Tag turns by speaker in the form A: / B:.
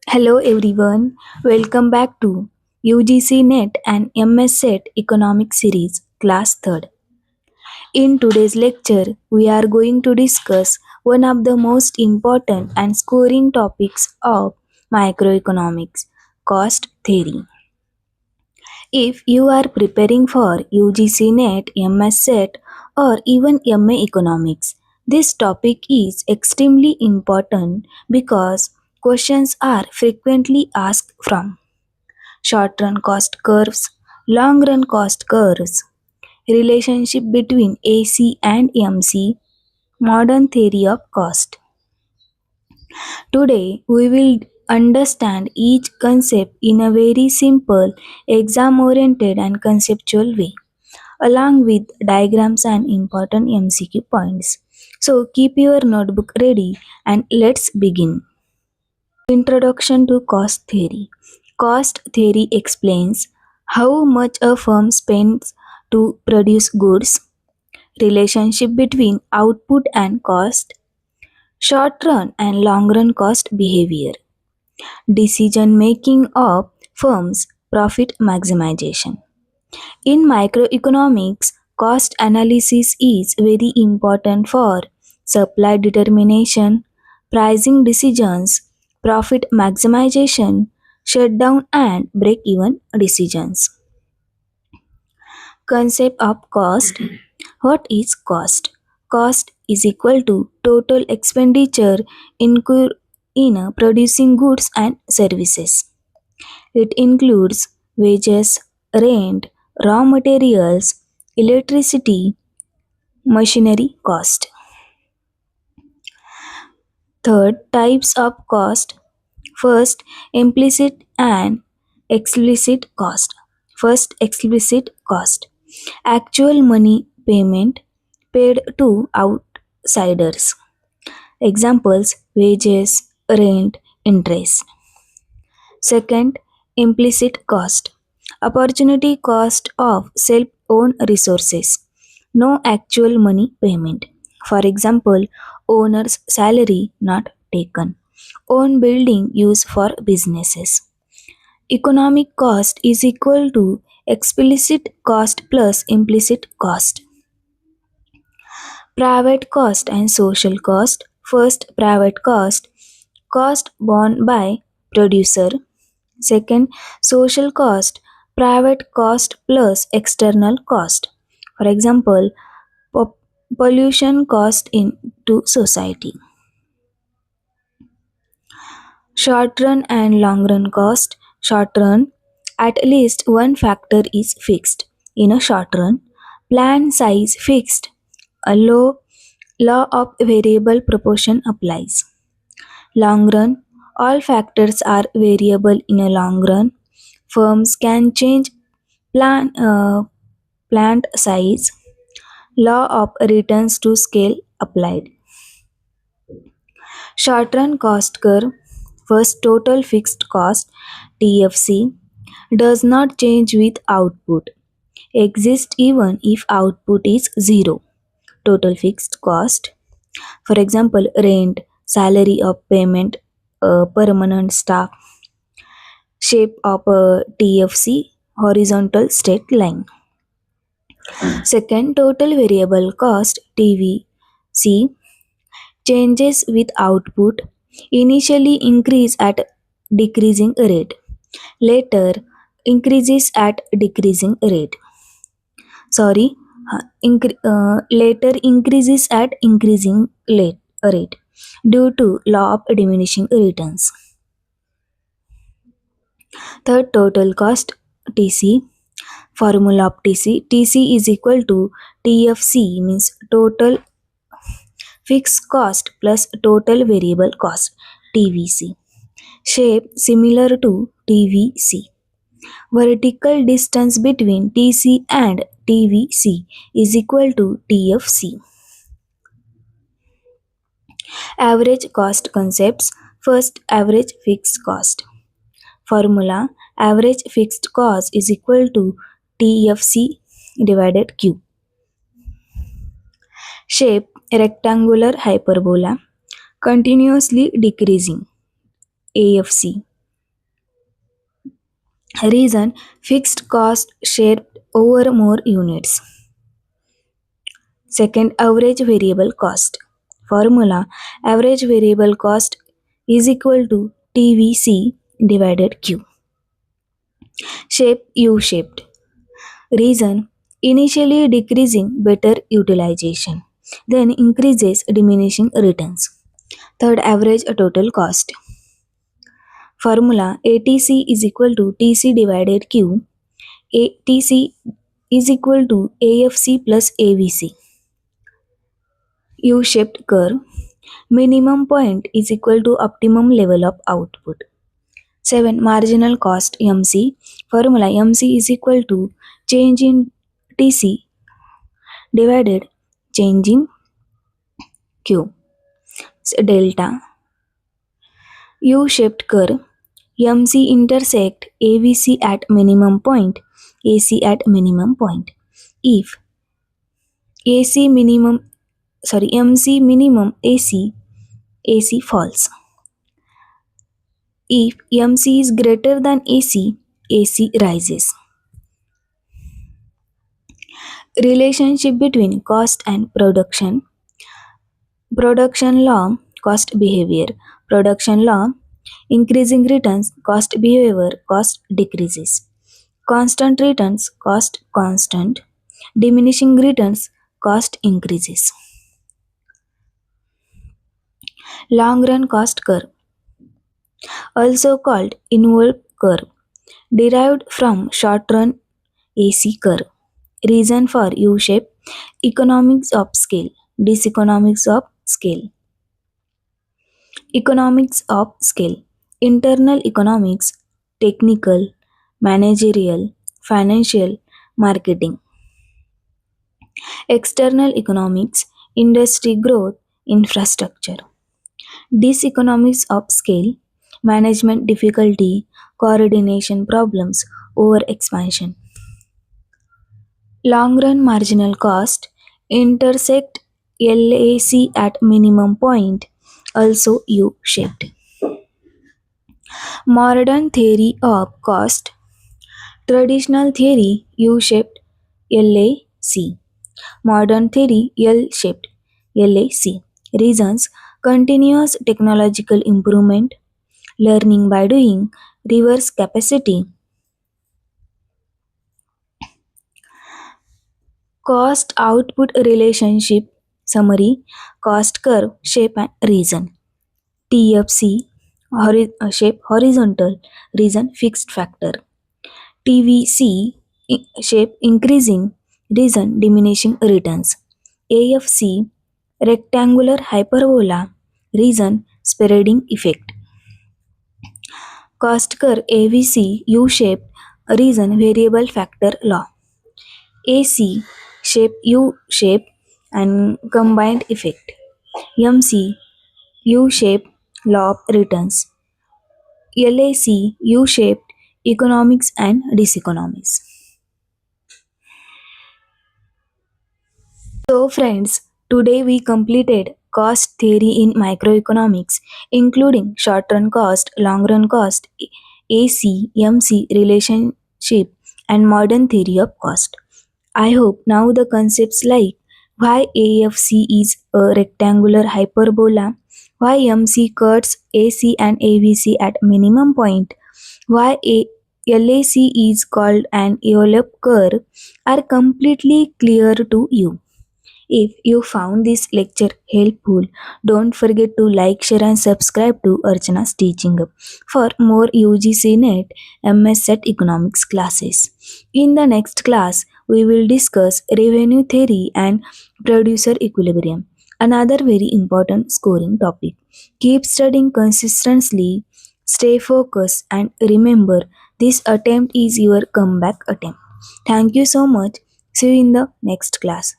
A: Hello everyone, welcome back to UGC NET and MS Set Economics series, class 3rd. In today's lecture, we are going to discuss one of the most important and scoring topics of microeconomics, cost theory. If you are preparing for UGC NET, MS Set, or even MA Economics, this topic is extremely important because questions are frequently asked from short run cost curves, long run cost curves, relationship between AC and MC, modern theory of cost. Today, we will understand each concept in a very simple, exam oriented, and conceptual way, along with diagrams and important MCQ points. So, keep your notebook ready and let's begin. Introduction to Cost Theory. Cost theory explains how much a firm spends to produce goods, relationship between output and cost, short run and long run cost behavior, decision making of firms, profit maximization. In microeconomics, cost analysis is very important for supply determination, pricing decisions, profit maximization, shutdown and break even decisions. Concept of cost. What is cost? Cost is equal to total expenditure in producing goods and services. It includes wages, rent, raw materials, electricity, machinery cost. Third, types of cost. First, implicit and explicit cost. First, explicit cost. Actual money payment paid to outsiders. Examples wages, rent, interest. Second, implicit cost. Opportunity cost of self owned resources. No actual money payment. For example, owner's salary not taken. Own building used for businesses. Economic cost is equal to explicit cost plus implicit cost. Private cost and social cost. First, private cost. Cost borne by producer. Second, social cost. Private cost plus external cost. For example, po- pollution cost into society. Short run and long run cost. Short run, at least one factor is fixed. In a short run, plan size fixed. A law of variable proportion applies. Long run, all factors are variable in a long run. Firms can change plant size. Law of returns to scale applied. Short run cost curve. First, total fixed cost TFC does not change with output. Exists even if output is zero. Total fixed cost. For example, rent, salary of payment, permanent staff, shape of a TFC, horizontal straight line. Second, total variable cost TVC changes with output, initially increase at decreasing rate, later increases at decreasing rate. Sorry, later increases at increasing rate due to law of diminishing returns. Third, total cost TC. Formula of TC is equal to TFC, means total fixed cost plus total variable cost TVC. Shape similar to TVC. Vertical distance between TC and TVC is equal to TFC. Average cost concepts. First, average fixed cost. Formula: average fixed cost is equal to TFC divided Q. Shape: rectangular hyperbola, continuously decreasing AFC. Reason fixed cost shared over more units. Second, average variable cost. Formula average variable cost is equal to TVC divided Q. Shape U shaped. Reason initially decreasing better utilization, then increases diminishing returns. Third, average total cost. Formula ATC is equal to TC divided Q. ATC is equal to AFC plus AVC. U-shaped curve. Minimum point is equal to optimum level of output. 7. Marginal cost MC. Formula MC is equal to change in TC divided change in Q. Delta. U-shaped curve. MC intersect AVC at minimum point, AC at minimum point. If AC minimum MC minimum AC falls. If MC is greater than AC rises. Relationship between cost and production. Production law, cost behavior. Production law, increasing returns, cost behavior, cost decreases. Constant returns, cost constant. Diminishing returns, cost increases. Long run cost curve, also called involved curve, derived from short run AC curve. Reason for U shape, economics of scale, diseconomics of scale. Economics of scale, internal economics, technical, managerial, financial, marketing. External economics, industry growth, infrastructure. Diseconomies of scale, management difficulty, coordination problems, over expansion. Long run marginal cost, intersect LAC at minimum point, also U shaped. Modern theory of cost, traditional theory U shaped LAC. Modern theory L shaped LAC. Reasons continuous technological improvement, learning by doing, reverse capacity. Cost output relationship summary, cost curve shape and reason. TFC shape horizontal, reason fixed factor. TVC shape increasing, reason diminishing returns. AFC rectangular hyperbola, reason spreading effect. Cost curve AVC U shape, reason variable factor law. AC shape U shape and combined effect. MC U shape law of returns. LAC U shaped economics and diseconomies. So, friends, today we completed cost theory in microeconomics, including short run cost, long run cost, AC, MC relationship, and modern theory of cost. I hope now the concepts like why AFC is a rectangular hyperbola, why MC cuts AC and AVC at minimum point, why LAC is called an Euler curve are completely clear to you. If you found this lecture helpful, don't forget to like, share, and subscribe to Archana's Teaching Up for more UGC NET MS Set Economics classes. In the next class, we will discuss revenue theory and producer equilibrium, another very important scoring topic. Keep studying consistently, stay focused, and remember this attempt is your comeback attempt. Thank you so much. See you in the next class.